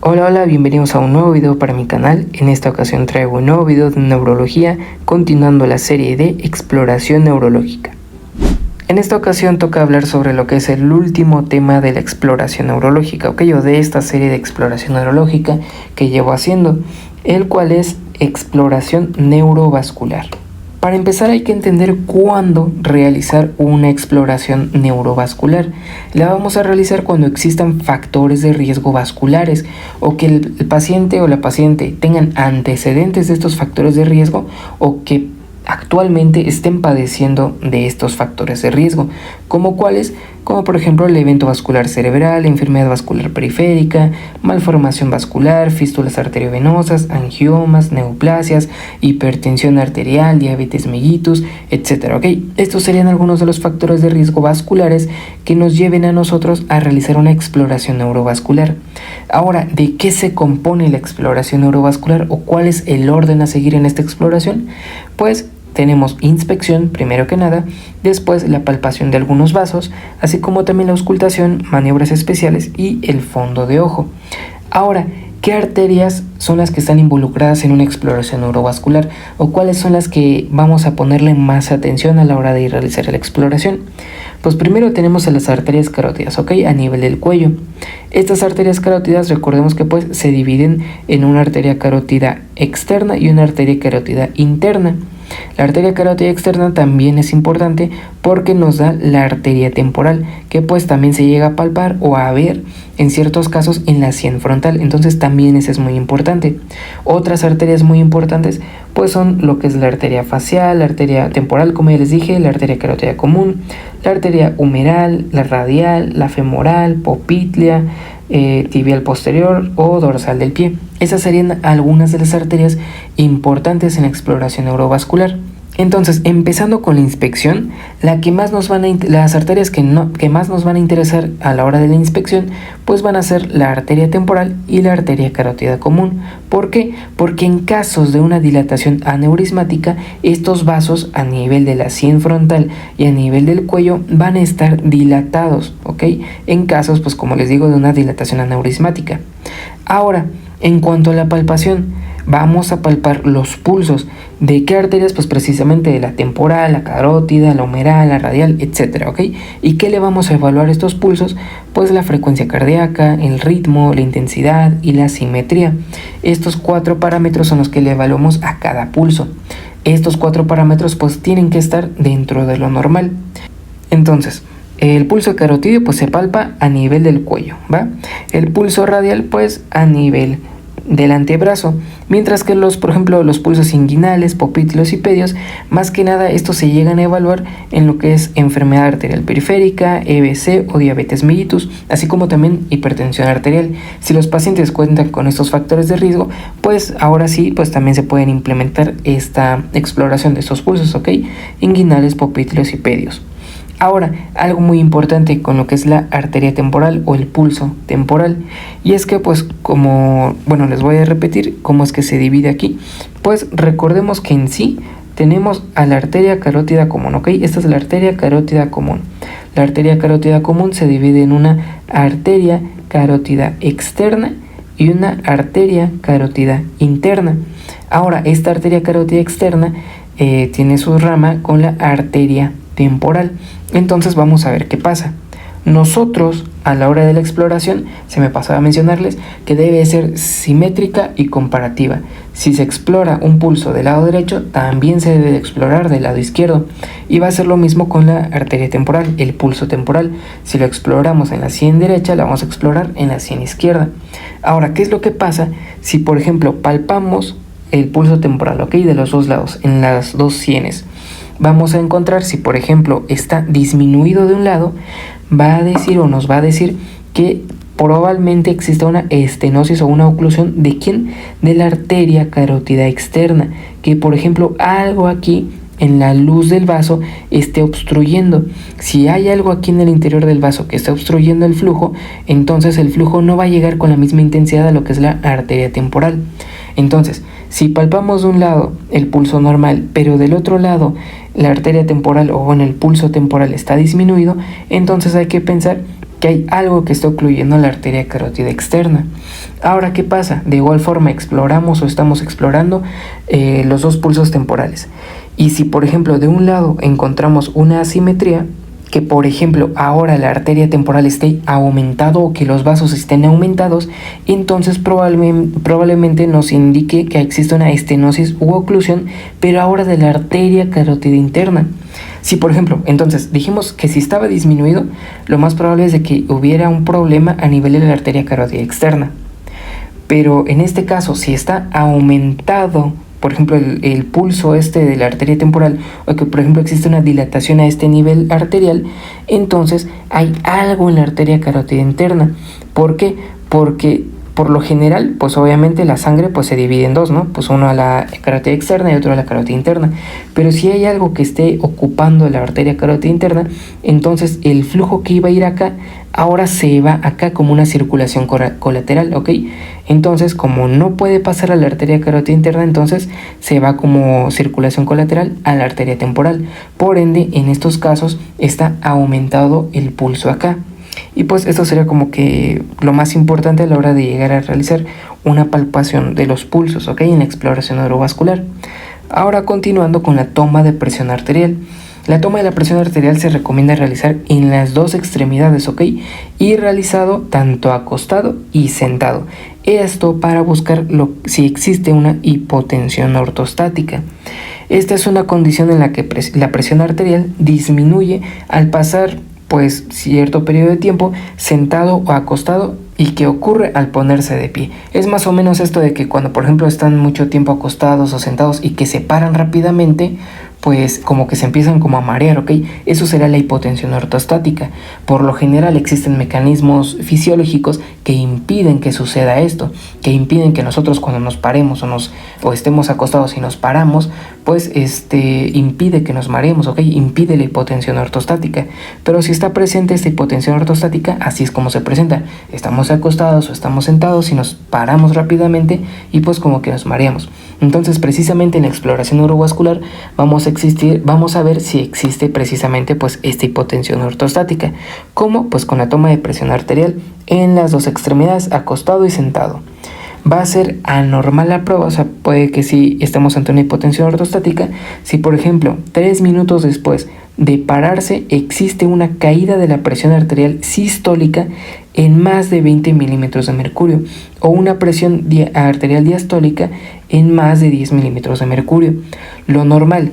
Hola, bienvenidos a un nuevo video para mi canal. En esta ocasión traigo un nuevo video de neurología, continuando la serie de exploración neurológica. En esta ocasión toca hablar sobre lo que es el último tema de la exploración neurológica, o de esta serie de exploración neurológica que llevo haciendo, el cual es exploración neurovascular. Para empezar hay que entender cuándo realizar una exploración neurovascular. La vamos a realizar cuando existan factores de riesgo vasculares o que el paciente o la paciente tengan antecedentes de estos factores de riesgo o que actualmente estén padeciendo de estos factores de riesgo, como cuáles, como por ejemplo el evento vascular cerebral, enfermedad vascular periférica, malformación vascular, fístulas arteriovenosas, angiomas, neoplasias, hipertensión arterial, diabetes mellitus, etc. Estos serían algunos de los factores de riesgo vasculares que nos lleven a nosotros a realizar una exploración neurovascular. Ahora, ¿de qué se compone la exploración neurovascular o cuál es el orden a seguir en esta exploración? Pues tenemos inspección, primero que nada, después la palpación de algunos vasos, así como también la auscultación, maniobras especiales y el fondo de ojo. Ahora, ¿qué arterias son las que están involucradas en una exploración neurovascular? ¿O cuáles son las que vamos a ponerle más atención a la hora de realizar la exploración? Pues primero tenemos a las arterias carótidas, a nivel del cuello. Estas arterias carótidas, recordemos que pues se dividen en una arteria carótida externa y una arteria carótida interna. La arteria carótida externa también es importante porque nos da la arteria temporal, que pues también se llega a palpar o a ver en ciertos casos en la sien frontal, entonces también esa es muy importante. Otras arterias muy importantes pues son lo que es la arteria facial, la arteria temporal, como ya les dije, la arteria carótida común, la arteria humeral, la radial, la femoral, popltea, tibial posterior o dorsal del pie. Esas serían algunas de las arterias importantes en la exploración neurovascular. Entonces, empezando con la inspección, las arterias que más nos van a interesar a la hora de la inspección, pues van a ser la arteria temporal y la arteria carótida común. ¿Por qué? Porque en casos de una dilatación aneurismática, estos vasos a nivel de la sien frontal y a nivel del cuello van a estar dilatados, En casos, pues como les digo, de una dilatación aneurismática. Ahora, en cuanto a la palpación, vamos a palpar los pulsos. ¿De qué arterias? Pues precisamente de la temporal, la carótida, la humeral, la radial, etc. ¿Y qué le vamos a evaluar a estos pulsos? Pues la frecuencia cardíaca, el ritmo, la intensidad y la simetría. Estos 4 parámetros son los que le evaluamos a cada pulso. Estos 4 parámetros pues tienen que estar dentro de lo normal. Entonces, el pulso carotídeo pues se palpa a nivel del cuello, ¿va? El pulso radial pues a nivel del antebrazo, mientras que por ejemplo los pulsos inguinales, popítulos y pedios, más que nada estos se llegan a evaluar en lo que es enfermedad arterial periférica, EBC o diabetes mellitus, así como también hipertensión arterial. Si los pacientes cuentan con estos factores de riesgo, pues ahora sí, pues también se pueden implementar esta exploración de estos pulsos, inguinales, popítulos y pedios. Ahora, algo muy importante con lo que es la arteria temporal o el pulso temporal, y es que pues les voy a repetir cómo es que se divide aquí. Pues recordemos que en sí tenemos a la arteria carótida común, Esta es la arteria carótida común. La arteria carótida común se divide en una arteria carótida externa y una arteria carótida interna. Ahora, esta arteria carótida externa tiene su rama con la arteria temporal. Entonces vamos a ver qué pasa. Nosotros a la hora de la exploración, se me pasaba a mencionarles que debe ser simétrica y comparativa. Si se explora un pulso del lado derecho, también se debe de explorar del lado izquierdo. Y va a ser lo mismo con la arteria temporal, el pulso temporal. Si lo exploramos en la sien derecha, la vamos a explorar en la sien izquierda. Ahora, ¿qué es lo que pasa si por ejemplo palpamos el pulso temporal, de los dos lados, en las dos sienes? Vamos a encontrar, si por ejemplo está disminuido de un lado, nos va a decir que probablemente exista una estenosis o una oclusión ¿de quién? De la arteria carótida externa, que por ejemplo algo aquí en la luz del vaso esté obstruyendo. Si hay algo aquí en el interior del vaso que está obstruyendo el flujo, entonces el flujo no va a llegar con la misma intensidad a lo que es la arteria temporal. Entonces, si palpamos de un lado el pulso normal, pero del otro lado la arteria temporal el pulso temporal está disminuido, entonces hay que pensar que hay algo que está ocluyendo la arteria carótida externa. Ahora, ¿qué pasa? De igual forma exploramos o estamos explorando los dos pulsos temporales. Y si, por ejemplo, de un lado encontramos una asimetría, que por ejemplo ahora la arteria temporal esté aumentado o que los vasos estén aumentados, entonces probablemente nos indique que existe una estenosis u oclusión, pero ahora de la arteria carótida interna. Si por ejemplo, entonces dijimos que si estaba disminuido, lo más probable es de que hubiera un problema a nivel de la arteria carótida externa. Pero en este caso, si está aumentado, por ejemplo, el pulso de la arteria temporal, o que por ejemplo existe una dilatación a este nivel arterial, entonces hay algo en la arteria carótida interna. ¿Por qué? Porque por lo general, pues obviamente la sangre pues se divide en dos, ¿no? Pues uno a la carótida externa y otro a la carótida interna. Pero si hay algo que esté ocupando la arteria carótida interna, entonces el flujo que iba a ir acá, ahora se va acá como una circulación colateral, ¿ok? Entonces, como no puede pasar a la arteria carótida interna, entonces se va como circulación colateral a la arteria temporal. Por ende, en estos casos está aumentado el pulso acá. Y pues esto sería como que lo más importante a la hora de llegar a realizar una palpación de los pulsos, ¿ok? En la exploración neurovascular. Ahora continuando con la toma de presión arterial. La toma de la presión arterial se recomienda realizar en las dos extremidades, ¿ok? Y realizado tanto acostado y sentado. Esto para buscar si existe una hipotensión ortostática. Esta es una condición en la que la presión arterial disminuye al pasar pues cierto periodo de tiempo sentado o acostado, y que ocurre al ponerse de pie. Es más o menos esto de que cuando por ejemplo están mucho tiempo acostados o sentados y que se paran rápidamente, pues como que se empiezan como a marear, ¿ok? Eso será la hipotensión ortostática. Por lo general existen mecanismos fisiológicos que impiden que suceda esto, que impiden que nosotros cuando nos paremos o estemos acostados y nos paramos, pues impide que nos mareemos, ¿ok? Impide la hipotensión ortostática. Pero si está presente esta hipotensión ortostática, así es como se presenta. Estamos acostados o estamos sentados y nos paramos rápidamente y pues como que nos mareamos. Entonces precisamente en la exploración neurovascular vamos a ver si existe precisamente pues esta hipotensión ortostática. ¿Cómo? Pues con la toma de presión arterial en las dos extremidades, acostado y sentado. Va a ser anormal la prueba, o sea, puede que si estemos ante una hipotensión ortostática, si por ejemplo 3 minutos después de pararse existe una caída de la presión arterial sistólica en más de 20 milímetros de mercurio, o una presión arterial diastólica en más de 10 milímetros de mercurio. Lo normal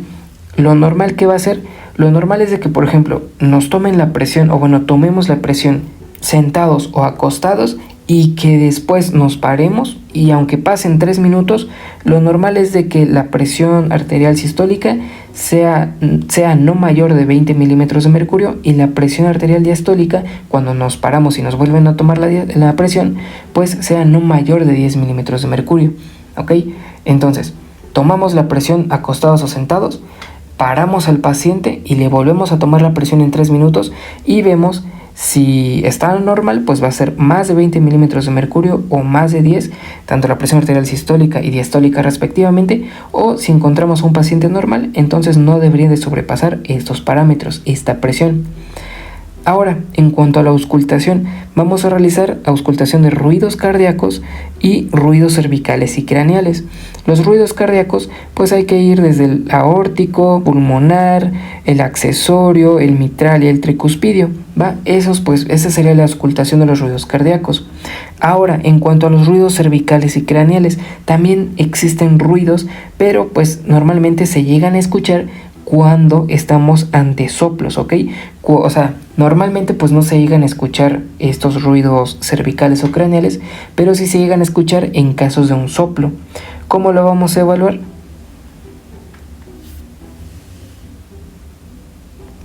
que va a ser, lo normal es de que por ejemplo nos tomen la presión, o bueno, tomemos la presión sentados o acostados, y que después nos paremos, y aunque pasen 3 minutos, lo normal es de que la presión arterial sistólica sea no mayor de 20 milímetros de mercurio, y la presión arterial diastólica, cuando nos paramos y nos vuelven a tomar la presión, pues sea no mayor de 10 milímetros de mercurio, ¿ok? Entonces, tomamos la presión acostados o sentados, paramos al paciente y le volvemos a tomar la presión en 3 minutos y vemos si está normal, pues va a ser más de 20 milímetros de mercurio o más de 10, tanto la presión arterial sistólica y diastólica respectivamente, o si encontramos a un paciente normal, entonces no debería de sobrepasar estos parámetros, esta presión. Ahora, en cuanto a la auscultación, vamos a realizar auscultación de ruidos cardíacos y ruidos cervicales y craneales. Los ruidos cardíacos, pues hay que ir desde el aórtico, pulmonar, el accesorio, el mitral y el tricuspidio, ¿va? Esa sería la auscultación de los ruidos cardíacos. Ahora, en cuanto a los ruidos cervicales y craneales, también existen ruidos, pero pues normalmente se llegan a escuchar cuando estamos ante soplos, ¿ok? O sea, normalmente pues no se llegan a escuchar estos ruidos cervicales o craneales, pero sí se llegan a escuchar en casos de un soplo. ¿Cómo lo vamos a evaluar?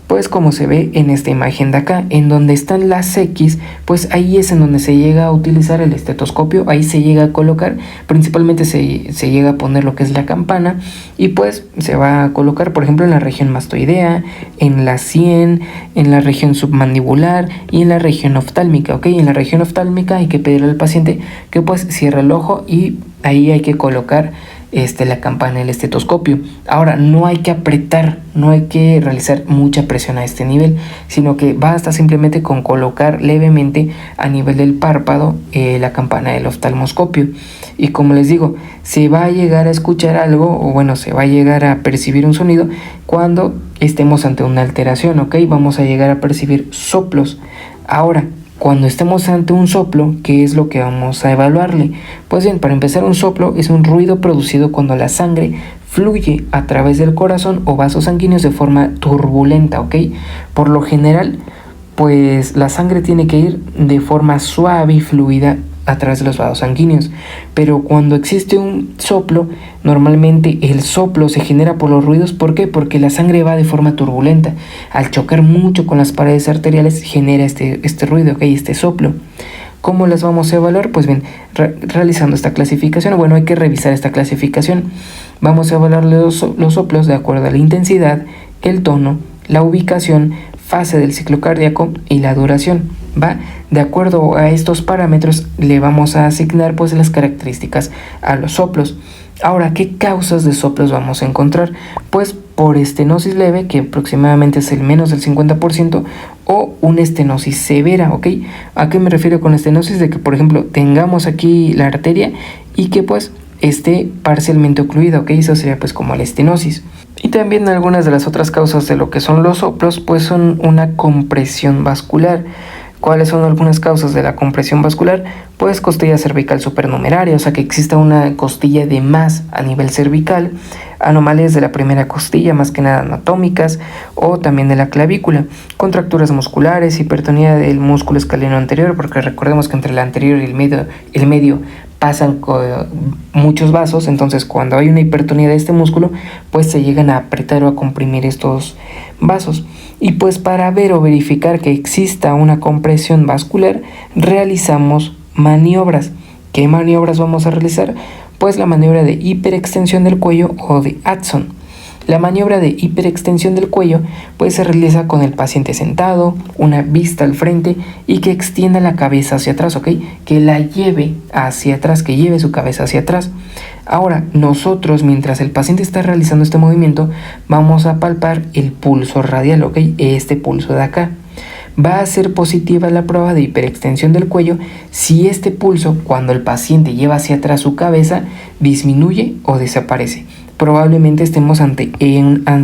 Pues como se ve en esta imagen de acá, en donde están las X, pues ahí es en donde se llega a utilizar el estetoscopio, ahí se llega a colocar, principalmente se llega a poner lo que es la campana, y pues se va a colocar por ejemplo en la región mastoidea, en la sien, en la región submandibular y en la región oftálmica, ¿ok? En la región oftálmica hay que pedirle al paciente que pues cierre el ojo, y ahí hay que colocar la campana del estetoscopio. Ahora, no hay que apretar, no hay que realizar mucha presión a este nivel, sino que basta simplemente con colocar levemente a nivel del párpado la campana del oftalmoscopio. Y como les digo, se va a llegar a escuchar algo, o bueno, se va a llegar a percibir un sonido cuando estemos ante una alteración, ¿ok? Vamos a llegar a percibir soplos. Ahora, cuando estemos ante un soplo, ¿qué es lo que vamos a evaluarle? Pues bien, para empezar, un soplo es un ruido producido cuando la sangre fluye a través del corazón o vasos sanguíneos de forma turbulenta, ¿ok? Por lo general, pues la sangre tiene que ir de forma suave y fluida a través de los vasos sanguíneos, pero cuando existe un soplo, normalmente el soplo se genera por los ruidos. ¿Por qué? Porque la sangre va de forma turbulenta. Al chocar mucho con las paredes arteriales genera este ruido, ¿ok? Este soplo. ¿Cómo las vamos a evaluar? Pues bien, realizando esta clasificación. Bueno, hay que revisar esta clasificación. Vamos a evaluar los soplos de acuerdo a la intensidad, el tono, la ubicación, fase del ciclo cardíaco y la duración. ¿Va? De acuerdo a estos parámetros le vamos a asignar pues las características a los soplos. Ahora, ¿qué causas de soplos vamos a encontrar? Pues por estenosis leve, que aproximadamente es el menos del 50%, o una estenosis severa, ¿ok? ¿A qué me refiero con estenosis? De que, por ejemplo, tengamos aquí la arteria y que pues esté parcialmente ocluida, ¿ok? Eso sería pues como la estenosis. Y también algunas de las otras causas de lo que son los soplos pues son una compresión vascular. ¿Cuáles son algunas causas de la compresión vascular? Pues costilla cervical supernumeraria, o sea que exista una costilla de más a nivel cervical, anomalías de la primera costilla, más que nada anatómicas, o también de la clavícula, contracturas musculares, hipertonía del músculo escaleno anterior, porque recordemos que entre el anterior y el medio pasan muchos vasos. Entonces cuando hay una hipertonía de este músculo, pues se llegan a apretar o a comprimir estos vasos. Y pues para ver o verificar que exista una compresión vascular, realizamos maniobras. ¿Qué maniobras vamos a realizar? Pues la maniobra de hiperextensión del cuello o de Addison. La maniobra de hiperextensión del cuello pues se realiza con el paciente sentado, una vista al frente y que extienda la cabeza hacia atrás, ¿ok? Que la lleve hacia atrás, que lleve su cabeza hacia atrás. Ahora, nosotros, mientras el paciente está realizando este movimiento, vamos a palpar el pulso radial, ¿ok? Este pulso de acá. Va a ser positiva la prueba de hiperextensión del cuello si este pulso, cuando el paciente lleva hacia atrás su cabeza, disminuye o desaparece. Probablemente estemos ante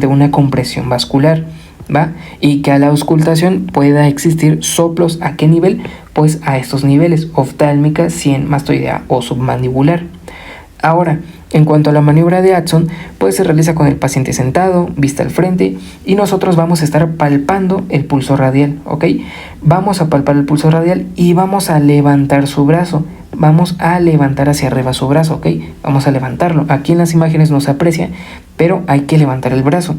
una compresión vascular, ¿va? Y que a la auscultación pueda existir soplos. ¿A qué nivel? Pues a estos niveles: oftálmica, sien, mastoidea o submandibular. Ahora, en cuanto a la maniobra de Addison, pues se realiza con el paciente sentado, vista al frente, y nosotros vamos a estar palpando el pulso radial, ¿ok? Vamos a palpar el pulso radial y vamos a levantar su brazo. Vamos a levantar hacia arriba su brazo, ¿ok? Vamos a levantarlo. Aquí en las imágenes no se aprecia, pero hay que levantar el brazo.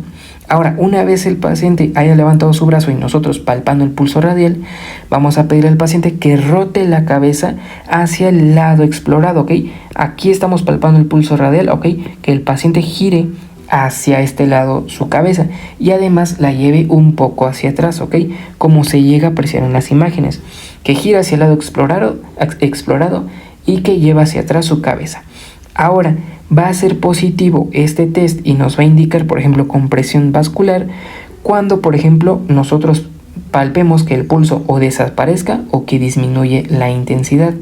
Ahora, una vez el paciente haya levantado su brazo y nosotros palpando el pulso radial, vamos a pedir al paciente que rote la cabeza hacia el lado explorado, ¿ok? Aquí estamos palpando el pulso radial, ¿ok? Que el paciente gire hacia este lado su cabeza y además la lleve un poco hacia atrás, ¿ok? Como se llega a apreciar en las imágenes, que gira hacia el lado explorado y que lleva hacia atrás su cabeza. Ahora, va a ser positivo este test y nos va a indicar, por ejemplo, compresión vascular cuando, por ejemplo, nosotros palpemos que el pulso o desaparezca o que disminuye la intensidad.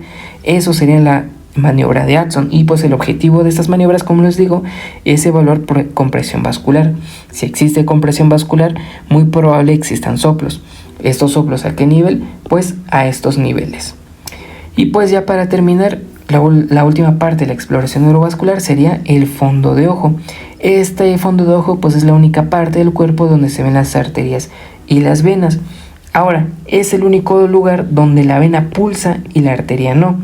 Eso sería la maniobra de Addison, y pues el objetivo de estas maniobras, como les digo, es evaluar por compresión vascular. Si existe compresión vascular, muy probable existan soplos. ¿Estos soplos a qué nivel? Pues a estos niveles. Y pues ya para terminar, la última parte de la exploración neurovascular sería el fondo de ojo. Este fondo de ojo pues es la única parte del cuerpo donde se ven las arterias y las venas. Ahora, es el único lugar donde la vena pulsa y la arteria no.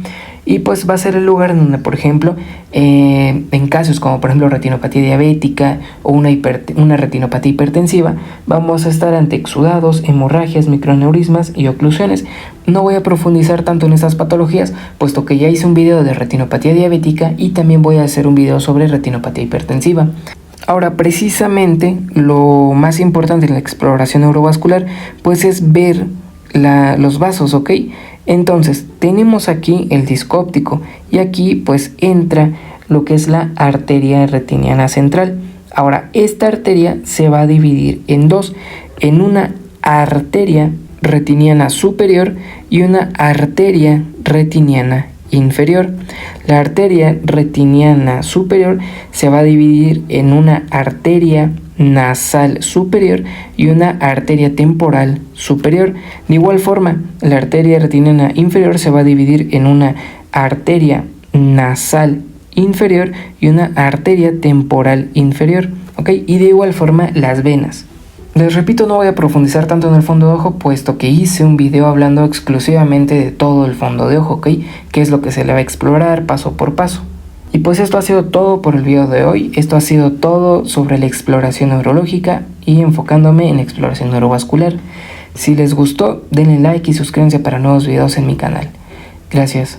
Y pues va a ser el lugar donde, por ejemplo, en casos como por ejemplo retinopatía diabética o una retinopatía hipertensiva, vamos a estar ante exudados, hemorragias, microaneurismas y oclusiones. No voy a profundizar tanto en estas patologías, puesto que ya hice un video de retinopatía diabética y también voy a hacer un video sobre retinopatía hipertensiva. Ahora, precisamente lo más importante en la exploración neurovascular pues es ver los vasos, ¿ok? Entonces, tenemos aquí el disco óptico y aquí pues entra lo que es la arteria retiniana central. Ahora, esta arteria se va a dividir en dos, en una arteria retiniana superior y una arteria retiniana inferior. La arteria retiniana superior se va a dividir en una arteria nasal superior y una arteria temporal superior. De igual forma, la arteria retiniana inferior se va a dividir en una arteria nasal inferior y una arteria temporal inferior, ¿ok? Y de igual forma las venas. Les repito, no voy a profundizar tanto en el fondo de ojo, puesto que hice un video hablando exclusivamente de todo el fondo de ojo, ¿ok? Qué es lo que se le va a explorar paso por paso. Y pues esto ha sido todo por el video de hoy. Esto ha sido todo sobre la exploración neurológica y enfocándome en exploración neurovascular. Si les gustó, denle like y suscríbanse para nuevos videos en mi canal. Gracias.